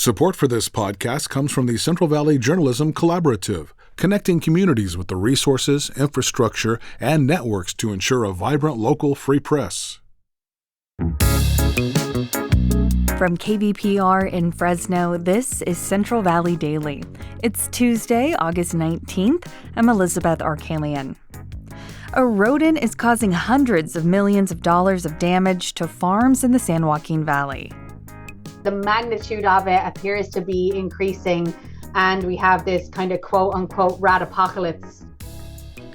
Support for this podcast comes from the Central Valley Journalism Collaborative, connecting communities with the resources, infrastructure, and networks to ensure a vibrant local free press. From KVPR in Fresno, this is Central Valley Daily. It's Tuesday, August 19th. I'm Elizabeth Arkalian. A rodent is causing hundreds of millions of dollars of damage to farms in the San Joaquin Valley. The magnitude of it appears to be increasing, and we have this kind of quote-unquote Rat-Pocalypse.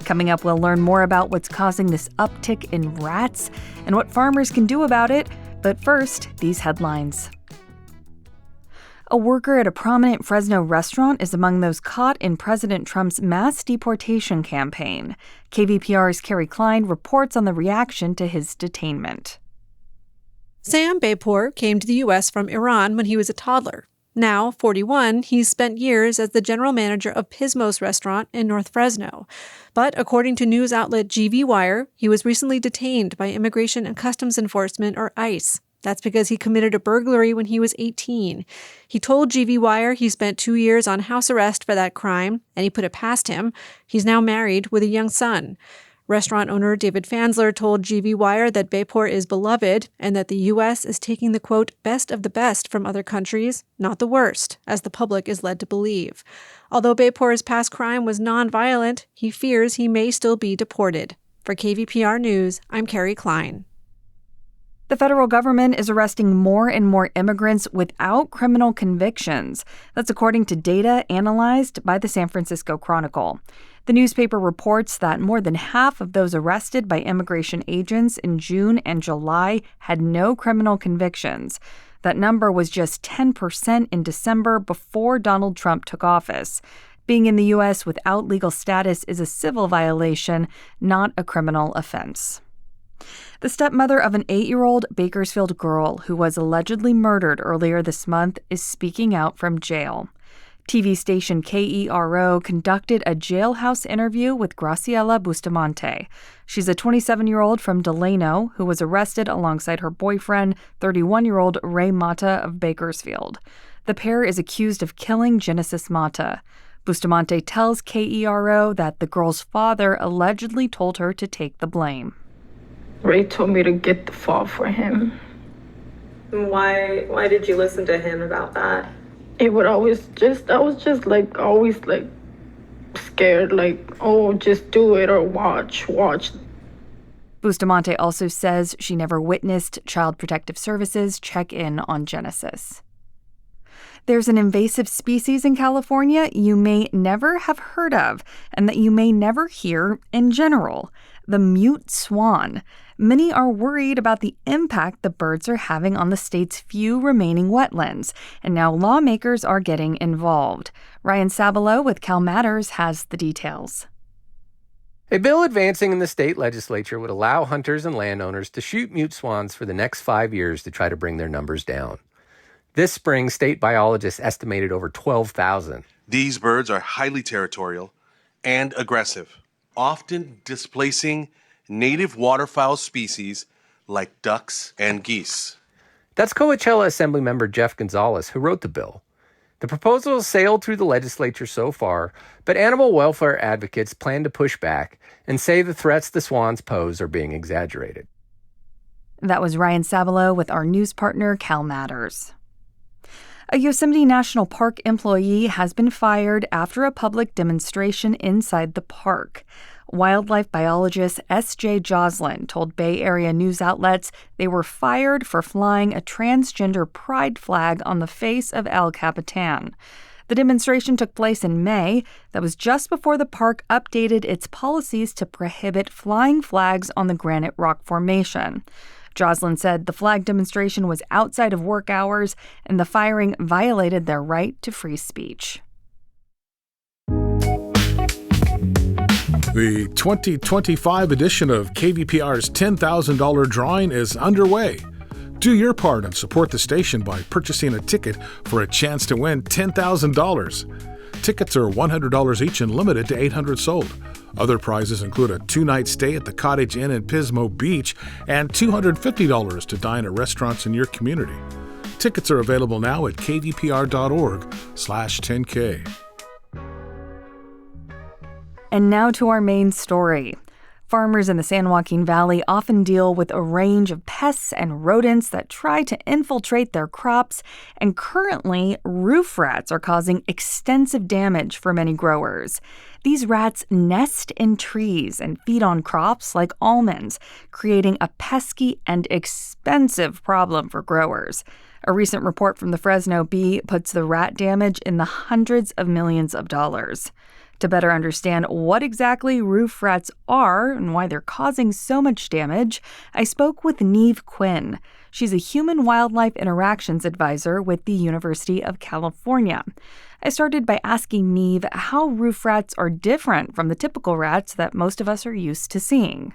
Coming up, we'll learn more about what's causing this uptick in rats and what farmers can do about it. But first, these headlines. A worker at a prominent Fresno restaurant is among those caught in President Trump's mass deportation campaign. KVPR's Carrie Klein reports on the reaction to his detainment. Sam Beypour came to the U.S. from Iran when he was a toddler. Now, 41, he's spent years as the general manager of Pismo's restaurant in North Fresno. But according to news outlet GV Wire, he was recently detained by Immigration and Customs Enforcement, or ICE. That's because he committed a burglary when he was 18. He told GV Wire he spent 2 years on house arrest for that crime, and he put it past him. He's now married with a young son. Restaurant owner David Fansler told GV Wire that Beypour is beloved and that the U.S. is taking the, quote, best of the best from other countries, not the worst, as the public is led to believe. Although Beypour's past crime was nonviolent, he fears he may still be deported. For KVPR News, I'm Carrie Klein. The federal government is arresting more and more immigrants without criminal convictions. That's according to data analyzed by the San Francisco Chronicle. The newspaper reports that more than half of those arrested by immigration agents in June and July had no criminal convictions. That number was just 10% in December before Donald Trump took office. Being in the U.S. without legal status is a civil violation, not a criminal offense. The stepmother of an 8-year-old Bakersfield girl who was allegedly murdered earlier this month is speaking out from jail. TV station KERO conducted a jailhouse interview with Graciela Bustamante. She's a 27-year-old from Delano who was arrested alongside her boyfriend, 31-year-old Ray Mata of Bakersfield. The pair is accused of killing Genesis Mata. Bustamante tells KERO that the girl's father allegedly told her to take the blame. Ray told me to get the fall for him. Why did you listen to him about that? It would I was just always scared, just do it or watch. Bustamante also says she never witnessed Child Protective Services check in on Genesis. There's an invasive species in California you may never have heard of and that you may never hear in general, the mute swan. Many are worried about the impact the birds are having on the state's few remaining wetlands, and now lawmakers are getting involved. Ryan Sabalow with Cal Matters has the details. A bill advancing in the state legislature would allow hunters and landowners to shoot mute swans for the next 5 years to try to bring their numbers down. This spring, state biologists estimated over 12,000. These birds are highly territorial and aggressive, often displacing native waterfowl species like ducks and geese. That's Coachella Assemblymember Jeff Gonzalez, who wrote the bill. The proposal has sailed through the legislature so far, but animal welfare advocates plan to push back and say the threats the swans pose are being exaggerated. That was Ryan Sabalow with our news partner, Cal Matters. A Yosemite National Park employee has been fired after a public demonstration inside the park. Wildlife biologist S.J. Joslin told Bay Area news outlets they were fired for flying a transgender pride flag on the face of El Capitan. The demonstration took place in May. That was just before the park updated its policies to prohibit flying flags on the Granite Rock Formation. Joslin said the flag demonstration was outside of work hours and the firing violated their right to free speech. The 2025 edition of KVPR's $10,000 drawing is underway. Do your part and support the station by purchasing a ticket for a chance to win $10,000. Tickets are $100 each and limited to 800 sold. Other prizes include a 2-night stay at the Cottage Inn in Pismo Beach and $250 to dine at restaurants in your community. Tickets are available now at kvpr.org/10K. And now to our main story. Farmers in the San Joaquin Valley often deal with a range of pests and rodents that try to infiltrate their crops, and currently, roof rats are causing extensive damage for many growers. These rats nest in trees and feed on crops like almonds, creating a pesky and expensive problem for growers. A recent report from the Fresno Bee puts the rat damage in the hundreds of millions of dollars. To better understand what exactly roof rats are and why they're causing so much damage, I spoke with Niamh Quinn. She's a human-wildlife interactions advisor with the University of California. I started by asking Niamh how roof rats are different from the typical rats that most of us are used to seeing.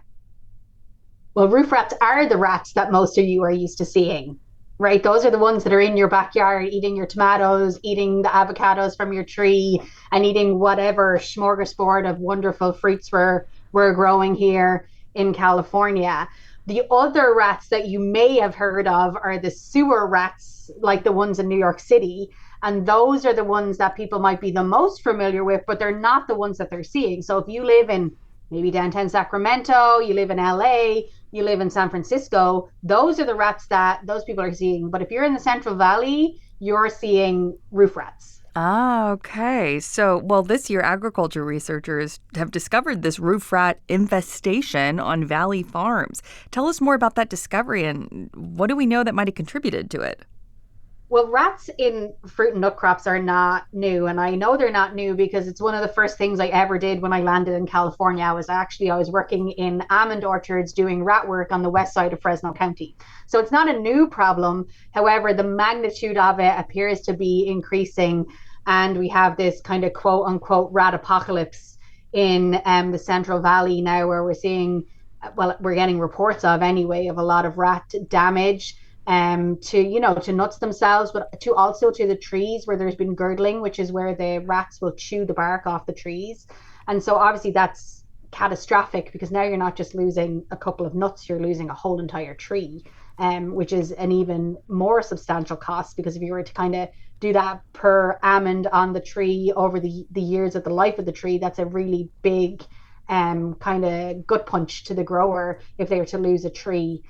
Well, roof rats are the rats that most of you are used to seeing. Right, those are the ones that are in your backyard eating your tomatoes, eating the avocados from your tree, and eating whatever smorgasbord of wonderful fruits we're growing here in California. The other rats that you may have heard of are the sewer rats, like the ones in New York City. And those are the ones that people might be the most familiar with, but they're not the ones that they're seeing. So if you live in maybe downtown Sacramento, you live in LA, you live in San Francisco, those are the rats that those people are seeing. But if you're in the Central Valley, you're seeing roof rats. Ah, okay. So, this year, agriculture researchers have discovered this roof rat infestation on valley farms. Tell us more about that discovery and what do we know that might have contributed to it? Well, rats in fruit and nut crops are not new. And I know they're not new because it's one of the first things I ever did when I landed in California. I was working in almond orchards doing rat work on the west side of Fresno County. So it's not a new problem. However, the magnitude of it appears to be increasing. And we have this kind of quote unquote rat-apocalypse in the Central Valley now, where we're seeing, we're getting reports of anyway, of a lot of rat damage. To nuts themselves, but also to the trees where there's been girdling, which is where the rats will chew the bark off the trees. And so obviously that's catastrophic because now you're not just losing a couple of nuts, you're losing a whole entire tree, which is an even more substantial cost, because if you were to kind of do that per almond on the tree over the years of the life of the tree, that's a really big kind of gut punch to the grower if they were to lose a tree.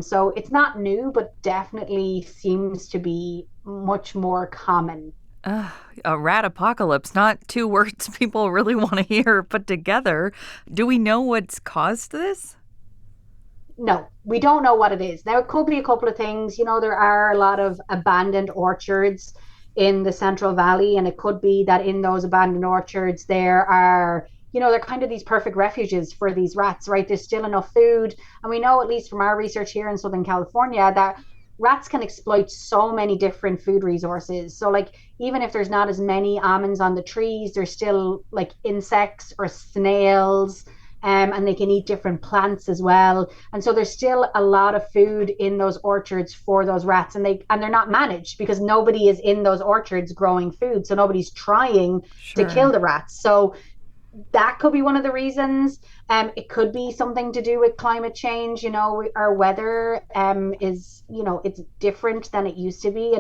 So it's not new, but definitely seems to be much more common. A rat apocalypse, not two words people really want to hear put together. Do we know what's caused this? No, we don't know what it is. Now, it could be a couple of things. There are a lot of abandoned orchards in the Central Valley, and it could be that in those abandoned orchards there are they're kind of these perfect refuges for these rats, right? There's still enough food. And we know, at least from our research here in Southern California, that rats can exploit so many different food resources. So even if there's not as many almonds on the trees, there's still insects or snails, and they can eat different plants as well. And so there's still a lot of food in those orchards for those rats, and they're not managed because nobody is in those orchards growing food. So nobody's trying to kill the rats. So that could be one of the reasons. It could be something to do with climate change. Our weather is, it's different than it used to be.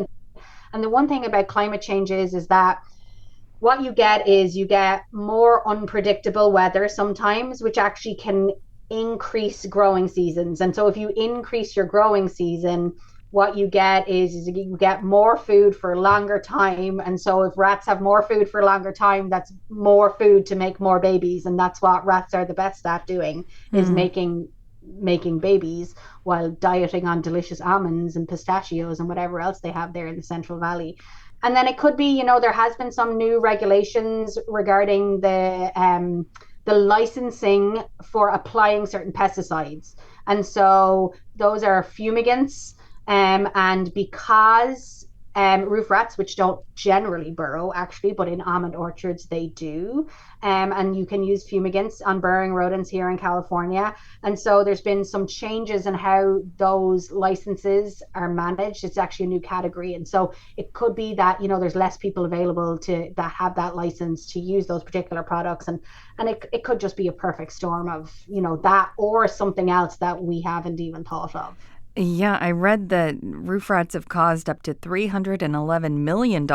And the one thing about climate change is that what you get more unpredictable weather sometimes, which actually can increase growing seasons. And so if you increase your growing season, what you get is you get more food for a longer time. And so if rats have more food for a longer time, that's more food to make more babies. And that's what rats are the best at doing, is making babies while dieting on delicious almonds and pistachios and whatever else they have there in the Central Valley. And then it could be, there has been some new regulations regarding the licensing for applying certain pesticides. And so those are fumigants. And because roof rats, which don't generally burrow actually, but in almond orchards they do, and you can use fumigants on burrowing rodents here in California. And so there's been some changes in how those licenses are managed. It's actually a new category. And so it could be that, there's less people available that have that license to use those particular products. And it could just be a perfect storm of, that or something else that we haven't even thought of. Yeah, I read that roof rats have caused up to $311 million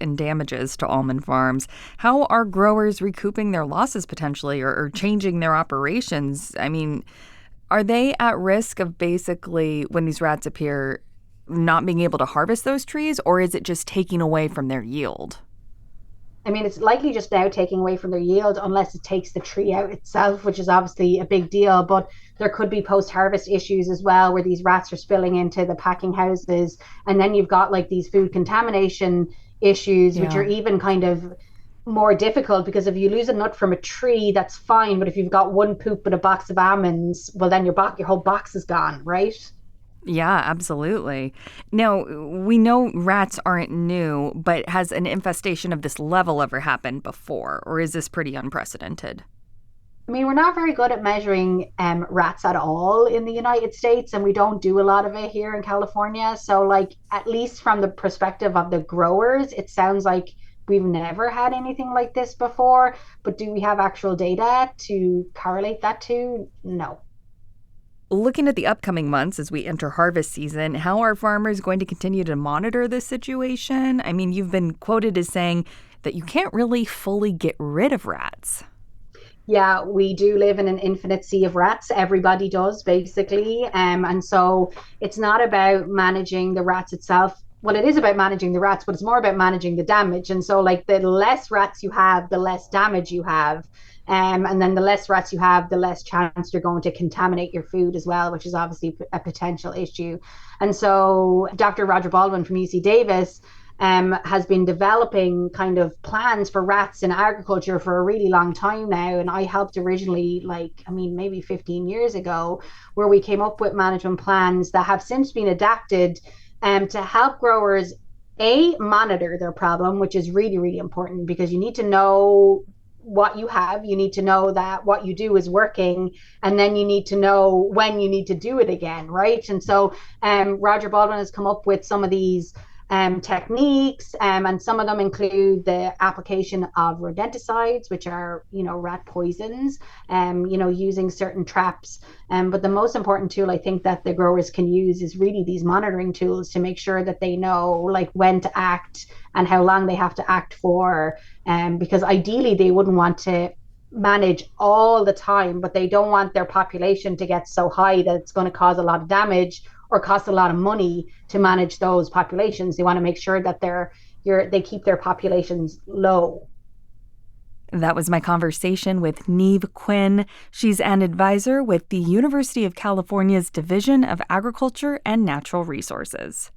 in damages to almond farms. How are growers recouping their losses potentially or changing their operations? I mean, are they at risk of basically, when these rats appear, not being able to harvest those trees, or is it just taking away from their yield? I mean, it's likely just now taking away from their yield unless it takes the tree out itself, which is obviously a big deal. But there could be post-harvest issues as well, where these rats are spilling into the packing houses. And then you've got like these food contamination issues, which are even kind of more difficult, because if you lose a nut from a tree, that's fine. But if you've got one poop in a box of almonds, well, then your whole box is gone, right? Yeah, absolutely. Now, we know rats aren't new, but has an infestation of this level ever happened before, or is this pretty unprecedented? I mean, we're not very good at measuring rats at all in the United States, and we don't do a lot of it here in California. So, like, at least from the perspective of the growers, it sounds like we've never had anything like this before. But do we have actual data to correlate that to? No. Looking at the upcoming months as we enter harvest season, how are farmers going to continue to monitor this situation? I mean, you've been quoted as saying that you can't really fully get rid of rats. Yeah, we do live in an infinite sea of rats. Everybody does, basically. And so it's not about managing the rats itself. Well, it is about managing the rats, but it's more about managing the damage. And so, like, the less rats you have, the less damage you have. And then the less rats you have, the less chance you're going to contaminate your food as well, which is obviously a potential issue. And so Dr. Roger Baldwin from UC Davis has been developing kind of plans for rats in agriculture for a really long time now. And I helped originally, maybe 15 years ago, where we came up with management plans that have since been adapted to help growers, monitor their problem, which is really, really important, because you need to know what you have, you need to know that what you do is working, and then you need to know when you need to do it again, right? And so Roger Baldwin has come up with some of these techniques, and some of them include the application of rodenticides, which are, rat poisons, using certain traps. But the most important tool I think that the growers can use is really these monitoring tools to make sure that they know, like, when to act and how long they have to act for. Because ideally they wouldn't want to manage all the time, but they don't want their population to get so high that it's going to cause a lot of damage or cost a lot of money to manage those populations. They want to make sure that they keep their populations low. That was my conversation with Niamh Quinn. She's an advisor with the University of California's Division of Agriculture and Natural Resources.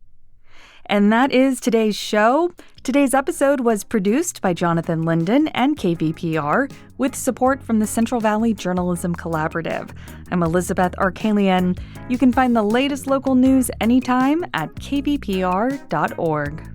And that is today's show. Today's episode was produced by Jonathan Linden and KVPR with support from the Central Valley Journalism Collaborative. I'm Elizabeth Arkalian. You can find the latest local news anytime at kvpr.org.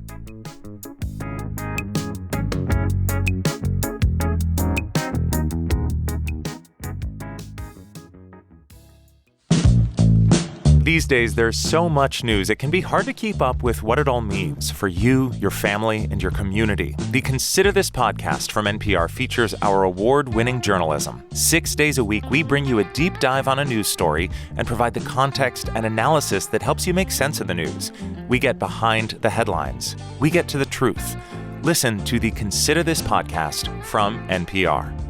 These days, there's so much news, it can be hard to keep up with what it all means for you, your family, and your community. The Consider This podcast from NPR features our award-winning journalism. 6 days a week, we bring you a deep dive on a news story and provide the context and analysis that helps you make sense of the news. We get behind the headlines. We get to the truth. Listen to the Consider This podcast from NPR.